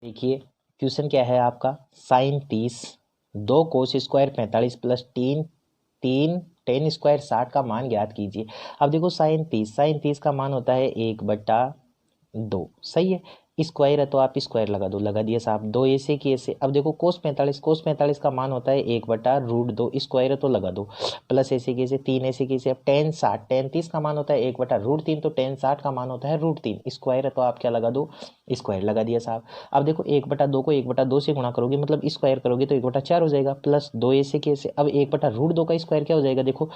देखिए क्वेश्चन क्या है आपका, sine 30 2 cos square 45 plus 3 ten square 60 का मान ज्ञात कीजिए। अब देखो साइन 30 का मान होता है 1/2, सही है। स्क्वायर है तो आप स्क्वायर लगा दो, लगा दिए साहब। 2 ऐसे की ऐसे। अब देखो कोस 45 का मान होता है 1/√2, स्क्वायर है तो लगा दो। प्लस ऐसे की ऐसे, 3 ऐसे की ऐसे। अब टेन 30 का मान होता है 1/√3, तो टेन 60 का मान होता है √3, स्क्वायर है तो आप क्या लगा दो, स्क्वायर लगा दिया साहब। अब देखो 1/2 को 1/2 से गुणा करोगे, मतलब स्क्वायर करोगे तो 1/4 हो जाएगा। प्लस 2 ऐसे की ऐसे। अब 1/√2 का स्क्वायर क्या हो जाएगा, देखो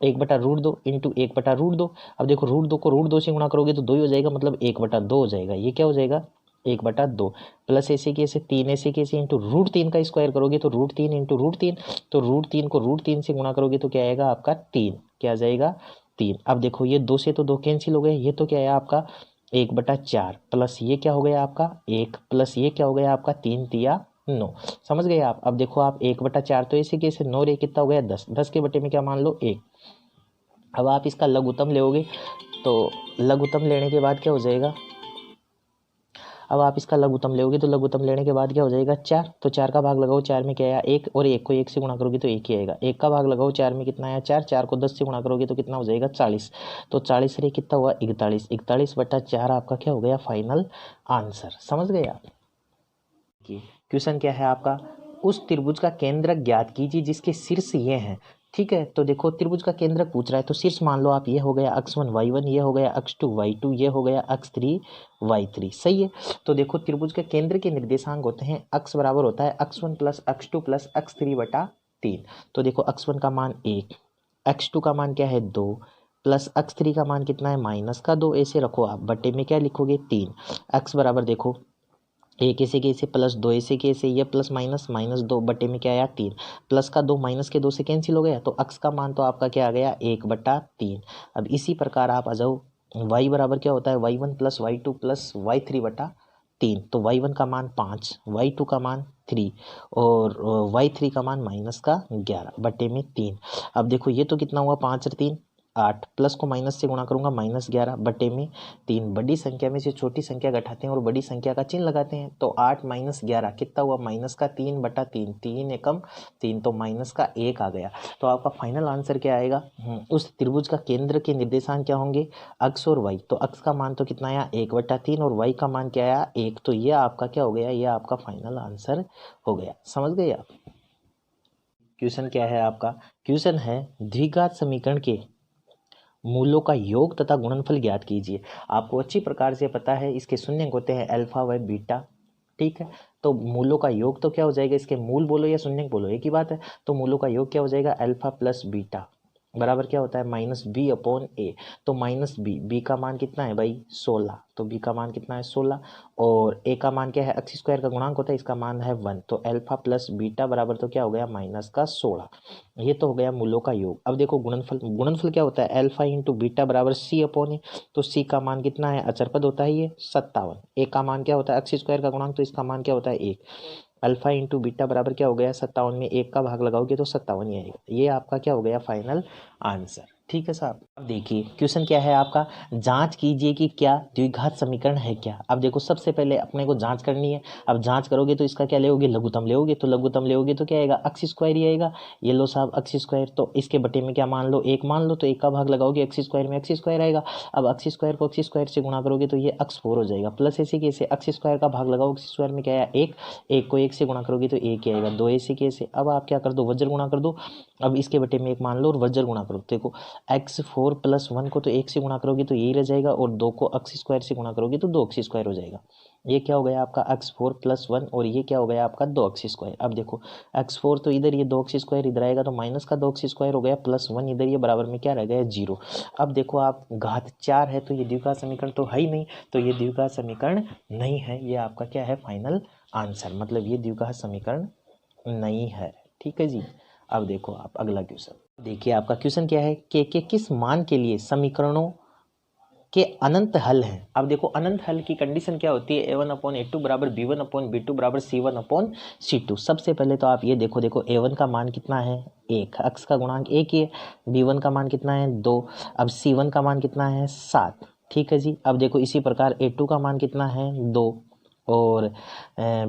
1/√2 इंटू 1/√2। अब देखो √2 को √2 से गुणा करोगे तो 2 ही हो जाएगा, मतलब 1/2 हो जाएगा। ये क्या हो जाएगा, 1/2। प्लस ऐसे की ऐसे, 3 ऐसे की ऐसे इंटू √3 का स्क्वायर करोगे तो √3 इंटू √3, तो √3 को √3 से गुणा करोगे तो क्या आएगा आपका 3, क्या आ जाएगा 3। अब देखो ये 2 से तो 2 कैंसिल हो गए, ये तो क्या है आपका 1/4, प्लस ये क्या हो गया आपका 1, प्लस ये क्या हो गया आपका 3 तिया 9। समझ गए आप। अब देखो आप 1/4 तो ऐसे कैसे 9 रे कितना हो गया 10, 10 के बटे में क्या मान लो 1। अब आप इसका लघुत्तम लोगे तो लघुत्तम लेने के बाद क्या हो जाएगा, अब आप इसका लघुत्तम लोगे तो लघुत्तम लेने के बाद क्या हो जाएगा 4, तो 4 का भाग लगाओ, 4 में क्या आया 1, और 1 को 1 से गुणा करोगे तो 1 ही आएगा। 1 का भाग लगाओ, 4 में कितना आया 4, 4 को 10 से गुणा करोगे तो कितना हो जाएगा 40, तो 40 रे कितना हुआ 41, 41/4 आपका क्या हो गया फाइनल आंसर। समझ गए आप। क्वेश्चन क्या है आपका, उस त्रिभुज का केंद्र ज्ञात कीजिए जिसके शीर्ष ये हैं। ठीक है, तो देखो त्रिभुज का केंद्र पूछ रहा है तो शीर्ष मान लो आप, ये हो गया x1 y1, ये हो गया x2 y2, ये हो गया x3 y3, सही है। तो देखो त्रिभुज के केंद्र के निर्देशांक होते हैं, x बराबर होता है x1 plus x2 plus x3/3। तो देखो x1 का मान 1, x2 का मान क्या है 2, प्लस x3 का मान कितना है -2, ऐसे रखो आप, बटे में क्या लिखोगे 3। x बराबर देखो एक ऐसे के ऐसे, प्लस 2 ऐसे के ऐसे, ये प्लस माइनस -2 बटे में क्या आया 3, प्लस का 2 माइनस के 2 से कैंसिल हो गया, तो x का मान तो आपका क्या आ गया 1/3। अब इसी प्रकार आप आ जाओ, y बराबर क्या होता है y1 plus y2 plus y3/3, तो y1 का मान 5, y2 का मान 3 और y3 का मान -11 बटे में 3। अब देखो ये तो कितना हुआ 5 और 3 8, प्लस को माइनस से गुणा करूंगा -11 बटे में 3। बड़ी संख्या में से छोटी संख्या घटाते हैं और बड़ी संख्या का चिन्ह लगाते हैं, तो 8 - 11 कितना हुआ -3/3, 3 एकम 3, तो -1 आ गया। तो आपका फाइनल आंसर क्या आएगा, उस त्रिभुज का केंद्र के निर्देशांक क्या होंगे x और y, तो x का मान तो कितना आया 1/3 और y का मान क्या आया 1, तो ये आपका क्या हो गया, ये आपका फाइनल आंसर हो गया। समझ गए आप। क्वेश्चन क्या है आपका, क्वेश्चन है द्विघात समीकरण के मूलों का योग तथा गुणनफल ज्ञात कीजिए। आपको अच्छी प्रकार से पता है इसके शून्य होते हैं अल्फा व बीटा। ठीक है, तो मूलों का योग तो क्या हो जाएगा, इसके मूल बोलो या शून्य बोलो एक ही बात है। तो मूलों का योग क्या हो जाएगा अल्फा प्लस बीटा बराबर क्या होता है -b/a। तो -b का मान कितना है भाई 16, तो b का मान कितना है 16, और a का मान क्या है x² का गुणांक होता है, इसका मान है 1, तो अल्फा प्लस बीटा बराबर तो क्या हो गया -16। ये तो हो गया मूलों का योग। अब देखो गुणनफल, गुणनफल क्या होता है अल्फा इंटू बीटा बराबर c/a। तो c का मान कितना है अचर पद होता है ये 57, a का मान क्या होता है x² का गुणांक, तो इसका मान क्या होता है 1। अल्फा इंटू बीटा बराबर क्या हो गया 57 में 1 का भाग लगाओगे तो 57 ही आएगा। ये आपका क्या हो गया फाइनल आंसर। ठीक है साहब। अब देखिए क्वेश्चन क्या है आपका, जांच कीजिए कि क्या द्विघात समीकरण है क्या। अब देखो सबसे पहले अपने को जांच करनी है। अब जांच करोगे तो इसका क्या लेोगे लघुत्तम लेोगे, तो लघुत्तम लेोगे तो क्या आएगा x² ही आएगा। ये लो साहब x², तो इसके बटे में क्या मान लो 1 मान लो, तो 1 का भाग लगाओगे x² में x² आएगा। अब x² को x² से गुणा करोगे तो ये x4 हो जाएगा, प्लस ऐसे कैसे x² का भाग लगाओ, x² में क्या आया 1, 1 को 1 से गुणा करोगे तो 1 ही आएगा। 2 ऐसे कैसे, अब आप क्या कर दो वज्र गुणा कर दो। अब इसके बटे में 1 मान लो और वज्र गुणा करो, देखो x4 + 1 को तो 1 से गुणा करोगे तो यही रह जाएगा, और 2 को x² से गुणा करोगे तो 2x² हो जाएगा। ये क्या हो गया आपका x4 + 1, और ये क्या हो गया आपका 2x²। अब देखो x4 तो इधर, ये 2x² इधर आएगा तो माइनस का 2x² हो गया, प्लस 1 इधर, ये बराबर में क्या रह गया 0। अब देखो आप घात 4 है तो ये द्विघात समीकरण तो है ही नहीं, तो ये द्विघात समीकरण नहीं है। ये आपका क्या है फाइनल आंसर, मतलब ये द्विघात समीकरण नहीं है। ठीक है जी। अब देखो आप अगला क्वेश्चन देखिए, आपका क्वेश्चन क्या है के किस मान के लिए समीकरणों के अनंत हल हैं। अब देखो अनंत हल की कंडीशन क्या होती है, a1/a2 बराबर b1/b2 बराबर c1/c2। सबसे पहले तो आप ये देखो a1 का मान कितना है 1, x का गुणांक 1 ही है। b1 का मान कितना है 2, अब c1 का मान कितना है 7। ठीक है जी। अब देखो इसी प्रकार a2 का मान कितना है 2, और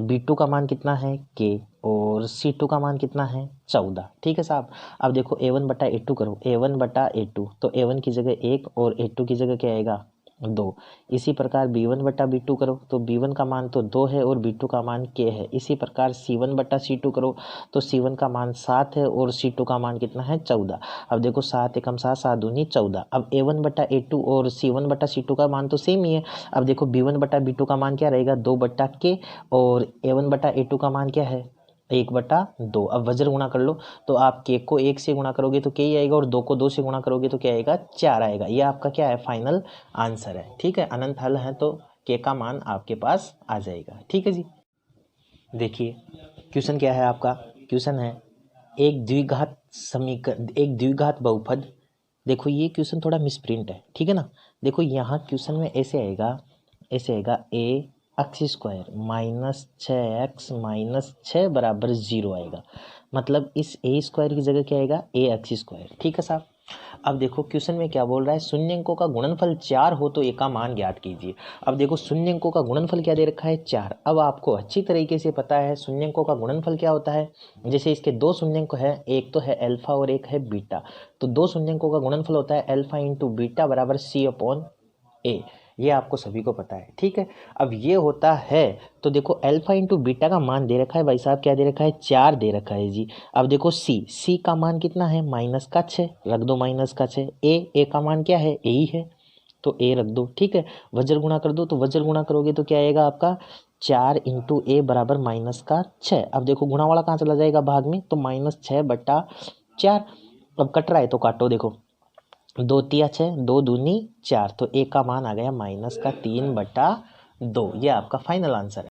B2 का मान कितना है K, और C2 का मान कितना है 14। ठीक है साहब। अब देखो A1 बटा A2 करो, A1 बटा A2 तो A1 की जगह 1 और A2 की जगह क्या आएगा 2। इसी प्रकार B1 बटा B2 करो तो B1 का मान तो 2 है और B2 का मान K है। इसी प्रकार C1 बटा C2 करो तो C1 का मान 7 है और C2 का मान कितना है 14। अब देखो 7 एकम 7, 7 दूनी 14। अब A1 बटा A2 और C1 बटा C2 का मान तो सेम ही है। अब देखो B1 बटा B2 का मान क्या रहेगा 2 बटा K, और A1 बटा A2 का मान क्या है 1 बटा 2। अब वज्र गुणा कर लो तो आप K को 1 से गुणा करोगे तो K ही आएगा और 2 को 2 से गुणा करोगे तो क्या आएगा 4 आएगा। ये आपका क्या है फाइनल आंसर है। ठीक है, अनंत हल है तो K का मान आपके पास आ जाएगा। ठीक है जी। देखिए क्वेश्चन क्या है आपका, क्वेश्चन है एक द्विघात बहुपद। देखो ये क्वेश्चन थोड़ा मिसप्रिंट है, ठीक है ना। देखो यहाँ क्वेश्चन में ऐसे आएगा a x square minus 6x minus 6 बराबर 0 आएगा। मतलब इस a स्क्वायर की जगह क्या आएगा a एक्स स्क्वायर। ठीक है साहब। अब देखो क्वेश्चन में क्या बोल रहा है, शून्य अंकों का गुणनफल 4 हो तो a का मान ज्ञात कीजिए। अब देखो शून्य अंकों का गुणनफल क्या दे रखा है 4। अब आपको अच्छी तरीके से पता है शून्य अंकों का गुणनफल क्या होता है। जैसे इसके दो शून्य अंक है, एक तो है अल्फा और एक है बीटा, तो दो शून्य अंकों का गुणनफल होता है अल्फा इंटू बीटा बराबर C/A। ये आपको सभी को पता है। ठीक है। अब ये होता है तो देखो अल्फा इंटू बीटा का मान दे रखा है भाई साहब, क्या दे रखा है 4 दे रखा है जी। अब देखो सी का मान कितना है -6 रख दो -6। ए का मान क्या है ए ही है तो ए रख दो। ठीक है। वज्र गुणा कर दो तो वज्र गुणा करोगे तो क्या आएगा आपका 4 इंटू ए बराबर -6। अब देखो गुणा वाला कहाँ चला जाएगा भाग में, तो -6 बटा 4। अब कट रहा है तो काटो। देखो 2 तिया 6, 2 दूनी 4, तो ए का मान आ गया -3/2। ये आपका फाइनल आंसर है।